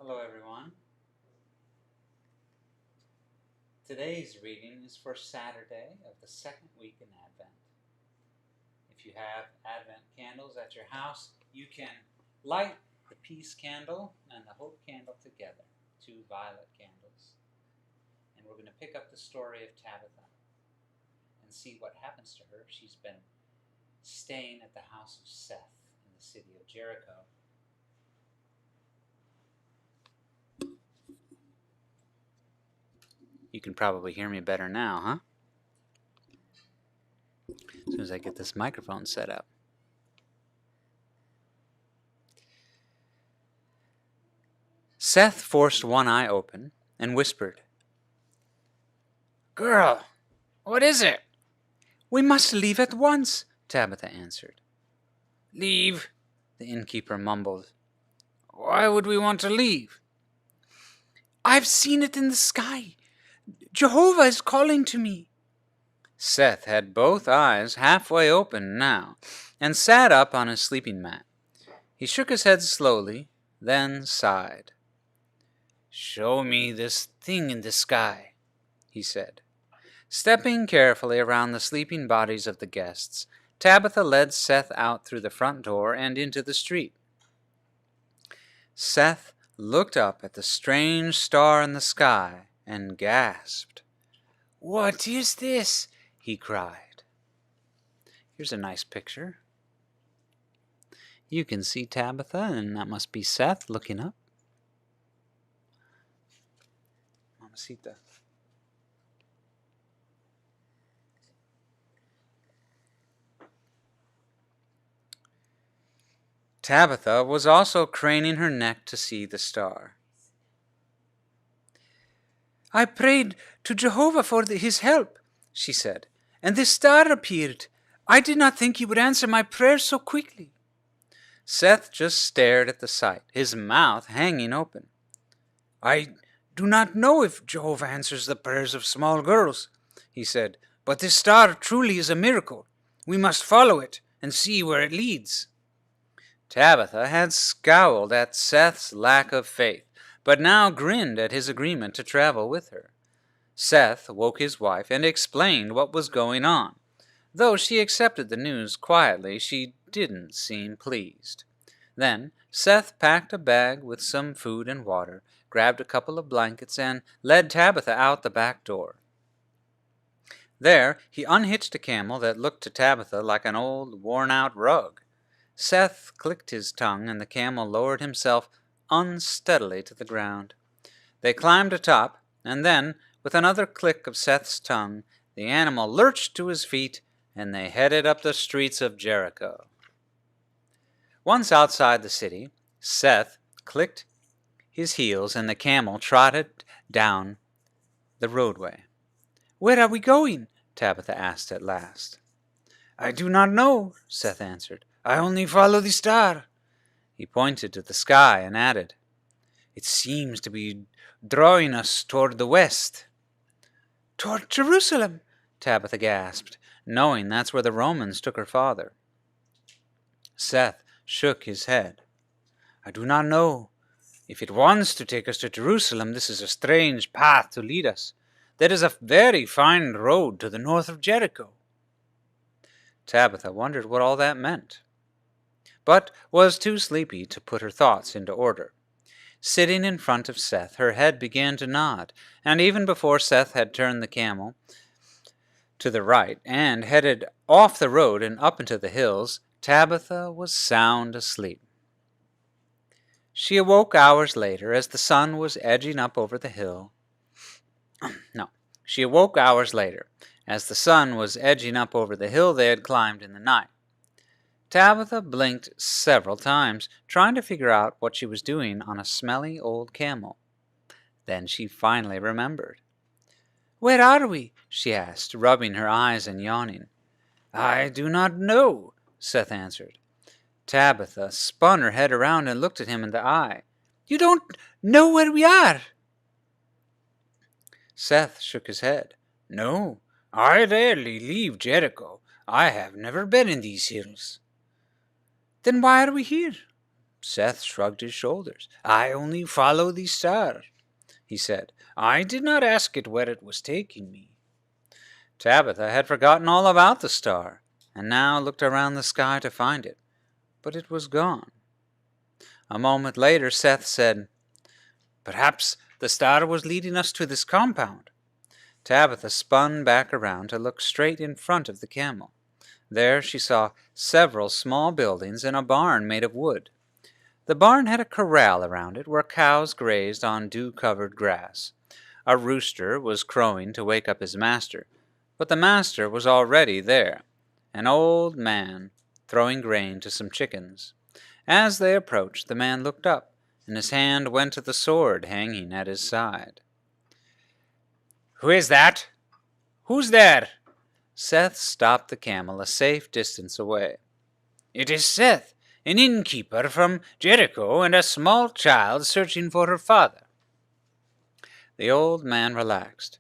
Hello everyone. Today's reading is for Saturday of the second week in Advent. If you have Advent candles at your house, you can light the peace candle and the hope candle together, two violet candles. And we're going to pick up the story of Tabitha and see what happens to her. She's been staying at the house of Seth in the city of Jericho. You can probably hear me better now, huh? As soon as I get this microphone set up. Seth forced one eye open and whispered, "Girl, what is it?" "We must leave at once," Tabitha answered. "Leave?" the innkeeper mumbled. "Why would we want to leave?" "I've seen it in the sky. Jehovah is calling to me." Seth had both eyes halfway open now, and sat up on his sleeping mat. He shook his head slowly, then sighed. "Show me this thing in the sky," he said. Stepping carefully around the sleeping bodies of the guests, Tabitha led Seth out through the front door and into the street. Seth looked up at the strange star in the sky and gasped. "What is this?" he cried. Here's a nice picture. You can see Tabitha, and that must be Seth looking up. Mamacita. Tabitha was also craning her neck to see the star. "I prayed to Jehovah for his help," she said, "and this star appeared. I did not think he would answer my prayers so quickly." Seth just stared at the sight, his mouth hanging open. "I do not know if Jehovah answers the prayers of small girls," he said, "but this star truly is a miracle. We must follow it and see where it leads." Tabitha had scowled at Seth's lack of faith, but now grinned at his agreement to travel with her. Seth woke his wife and explained what was going on. Though she accepted the news quietly, she didn't seem pleased. Then Seth packed a bag with some food and water, grabbed a couple of blankets, and led Tabitha out the back door. There he unhitched a camel that looked to Tabitha like an old, worn-out rug. Seth clicked his tongue, and the camel lowered himself unsteadily to the ground. They climbed atop, and then, with another click of Seth's tongue, the animal lurched to his feet, and they headed up the streets of Jericho. Once outside the city, Seth clicked his heels, and the camel trotted down the roadway. "Where are we going?" Tabitha asked at last. "I do not know," Seth answered. "I only follow the star." He pointed to the sky and added, "It seems to be drawing us toward the west." "Toward Jerusalem," Tabitha gasped, knowing that's where the Romans took her father. Seth shook his head. "I do not know. If it wants to take us to Jerusalem, this is a strange path to lead us. There is a very fine road to the north of Jericho." Tabitha wondered what all that meant, but was too sleepy to put her thoughts into order. Sitting in front of Seth, her head began to nod, and even before Seth had turned the camel to the right and headed off the road and up into the hills, Tabitha was sound asleep. She awoke hours later as the sun was edging up over the hill. She awoke hours later as the sun was edging up over the hill they had climbed in the night. Tabitha blinked several times, trying to figure out what she was doing on a smelly old camel. Then she finally remembered. "Where are we?" she asked, rubbing her eyes and yawning. "I do not know," Seth answered. Tabitha spun her head around and looked at him in the eye. "You don't know where we are?" Seth shook his head. "No, I rarely leave Jericho. I have never been in these hills." "Then why are we here?" Seth shrugged his shoulders. "I only follow the star," he said. "I did not ask it where it was taking me." Tabitha had forgotten all about the star, and now looked around the sky to find it, but it was gone. A moment later Seth said, "Perhaps the star was leading us to this compound." Tabitha spun back around to look straight in front of the camel. There she saw several small buildings and a barn made of wood. The barn had a corral around it where cows grazed on dew-covered grass. A rooster was crowing to wake up his master, but the master was already there, an old man throwing grain to some chickens. As they approached, the man looked up, and his hand went to the sword hanging at his side. "Who is that? Who's there?" Seth stopped the camel a safe distance away. "It is Seth, an innkeeper from Jericho, and a small child searching for her father." The old man relaxed.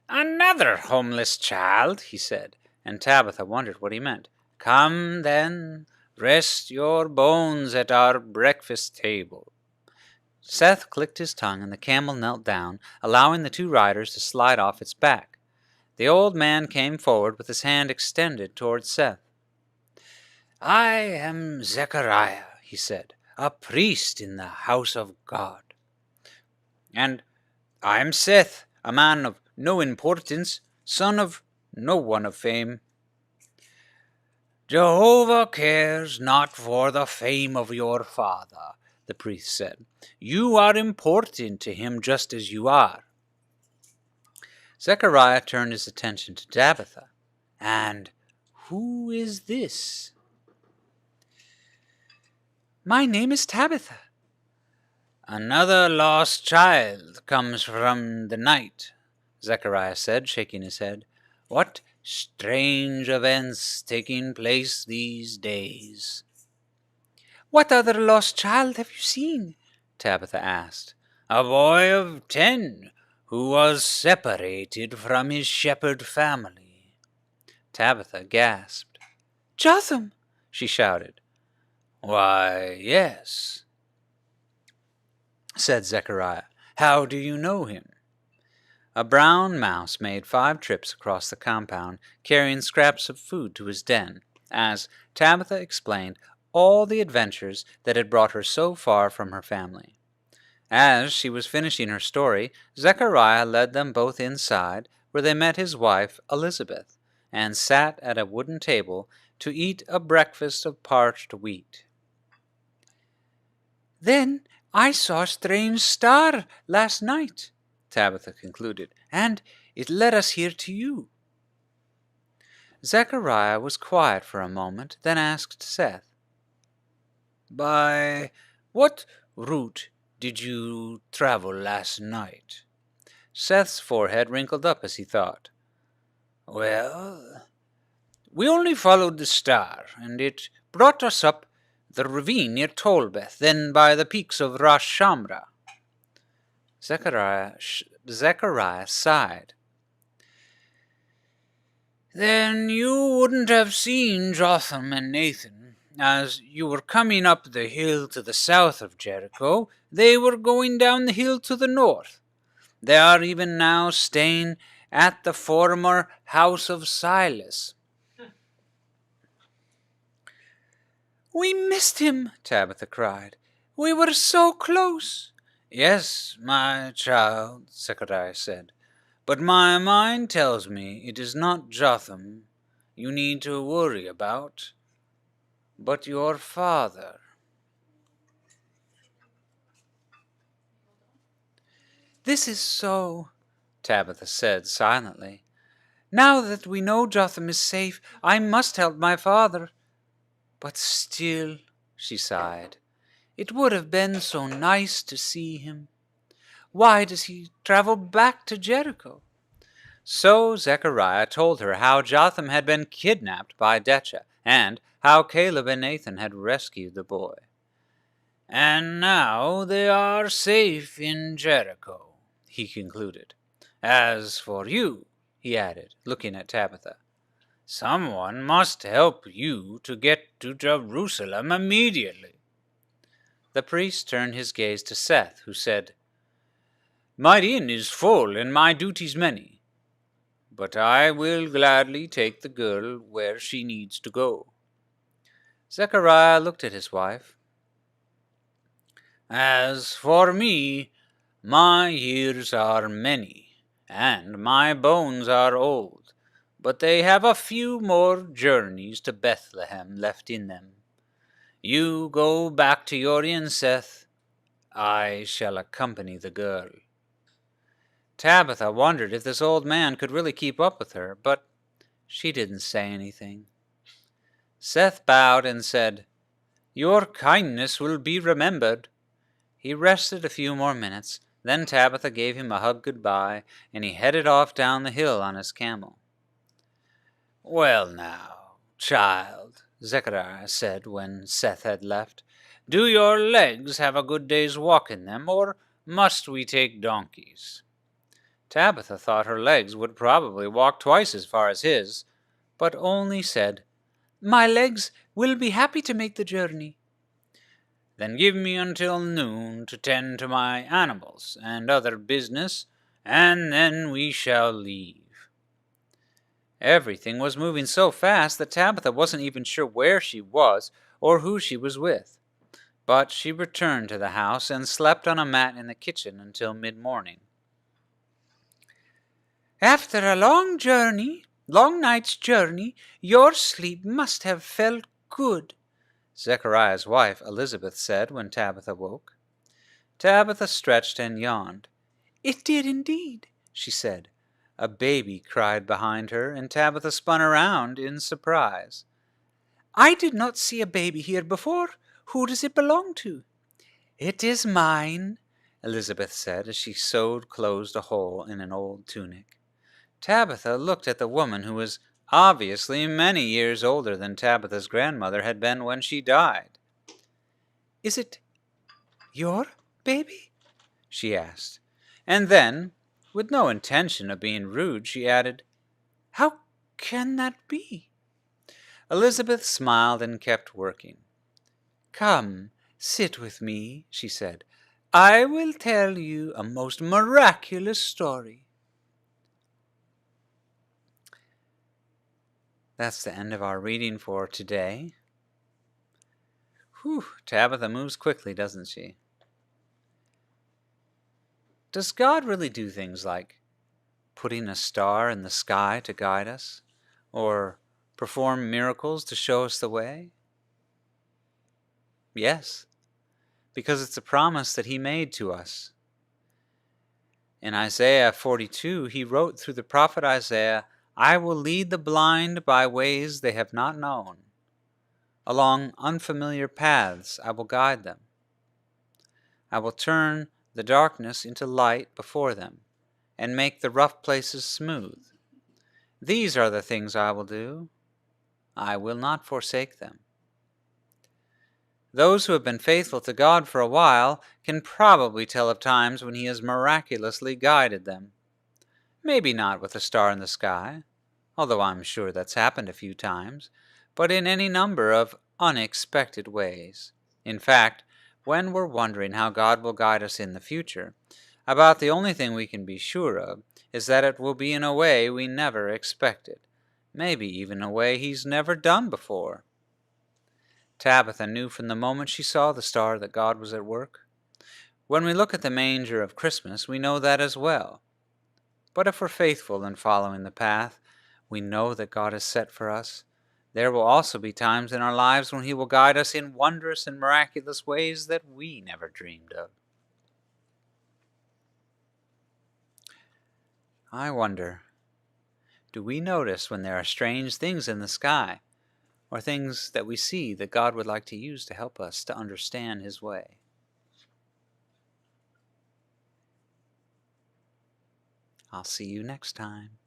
"Another homeless child," he said, and Tabitha wondered what he meant. "Come, then, rest your bones at our breakfast table." Seth clicked his tongue, and the camel knelt down, allowing the two riders to slide off its back. The old man came forward with his hand extended towards Seth. "I am Zechariah," he said, "a priest in the house of God." "And I am Seth, a man of no importance, son of no one of fame." "Jehovah cares not for the fame of your father," the priest said. "You are important to him just as you are." Zechariah turned his attention to Tabitha. "And who is this?" "My name is Tabitha." "Another lost child comes from the night," Zechariah said, shaking his head. "What strange events taking place these days." "What other lost child have you seen?" Tabitha asked. "A boy of 10 who was separated from his shepherd family." Tabitha gasped. "Jotham!" she shouted. "Why, yes," said Zechariah. "How do you know him?" A brown mouse made 5 trips across the compound, carrying scraps of food to his den, as Tabitha explained all the adventures that had brought her so far from her family. As she was finishing her story, Zechariah led them both inside, where they met his wife, Elizabeth, and sat at a wooden table to eat a breakfast of parched wheat. "Then I saw a strange star last night," Tabitha concluded, "and it led us here to you." Zechariah was quiet for a moment, then asked Seth, "By what route did you travel last night?" Seth's forehead wrinkled up as he thought. "Well, we only followed the star, and it brought us up the ravine near Tolbeth, then by the peaks of Rosh Shamra." Zechariah sighed. "Then you wouldn't have seen Jotham and Nathan. As you were coming up the hill to the south of Jericho, they were going down the hill to the north. They are even now staying at the former house of Silas." "We missed him," Tabitha cried. "We were so close." "Yes, my child," Zechariah said, "but my mind tells me it is not Jotham you need to worry about, but your father." "This is so," Tabitha said silently. "Now that we know Jotham is safe, I must help my father. But still," she sighed, "it would have been so nice to see him. Why does he travel back to Jericho?" So Zechariah told her how Jotham had been kidnapped by Decca, and how Caleb and Nathan had rescued the boy. "And now they are safe in Jericho," he concluded. "As for you," he added, looking at Tabitha, "someone must help you to get to Jerusalem immediately." The priest turned his gaze to Seth, who said, "My inn is full and my duties many, but I will gladly take the girl where she needs to go." Zechariah looked at his wife. "As for me, my years are many, and my bones are old, but they have a few more journeys to Bethlehem left in them. You go back to your inn, Seth. I shall accompany the girl." Tabitha wondered if this old man could really keep up with her, but she didn't say anything. Seth bowed and said, "Your kindness will be remembered." He rested a few more minutes, then Tabitha gave him a hug goodbye, and he headed off down the hill on his camel. "Well now, child," Zechariah said when Seth had left, "do your legs have a good day's walk in them, or must we take donkeys?" Tabitha thought her legs would probably walk twice as far as his, but only said, "My legs will be happy to make the journey." "Then give me until noon to tend to my animals and other business, and then we shall leave." Everything was moving so fast that Tabitha wasn't even sure where she was or who she was with. But she returned to the house and slept on a mat in the kitchen until mid-morning. "After a long night's journey, your sleep must have felt good," Zechariah's wife Elizabeth said when Tabitha woke. Tabitha stretched and yawned. "It did indeed," she said. A baby cried behind her, and Tabitha spun around in surprise. "I did not see a baby here before. Who does it belong to?" "It is mine," Elizabeth said as she closed a hole in an old tunic. Tabitha looked at the woman who was obviously many years older than Tabitha's grandmother had been when she died. "Is it your baby?" she asked. And then, with no intention of being rude, she added, "How can that be?" Elizabeth smiled and kept working. "Come, sit with me," she said. "I will tell you a most miraculous story." That's the end of our reading for today. Whew, Tabitha moves quickly, doesn't she? Does God really do things like putting a star in the sky to guide us, or perform miracles to show us the way? Yes, because it's a promise that He made to us. In Isaiah 42, He wrote through the prophet Isaiah, "I will lead the blind by ways they have not known. Along unfamiliar paths I will guide them. I will turn the darkness into light before them, and make the rough places smooth. These are the things I will do. I will not forsake them." Those who have been faithful to God for a while can probably tell of times when He has miraculously guided them. Maybe not with a star in the sky, although I'm sure that's happened a few times, but in any number of unexpected ways. In fact, when we're wondering how God will guide us in the future, about the only thing we can be sure of is that it will be in a way we never expected, maybe even a way He's never done before. Tabitha knew from the moment she saw the star that God was at work. When we look at the manger of Christmas, we know that as well. But if we're faithful in following the path we know that God has set for us, there will also be times in our lives when He will guide us in wondrous and miraculous ways that we never dreamed of. I wonder, do we notice when there are strange things in the sky, or things that we see that God would like to use to help us to understand His way? I'll see you next time.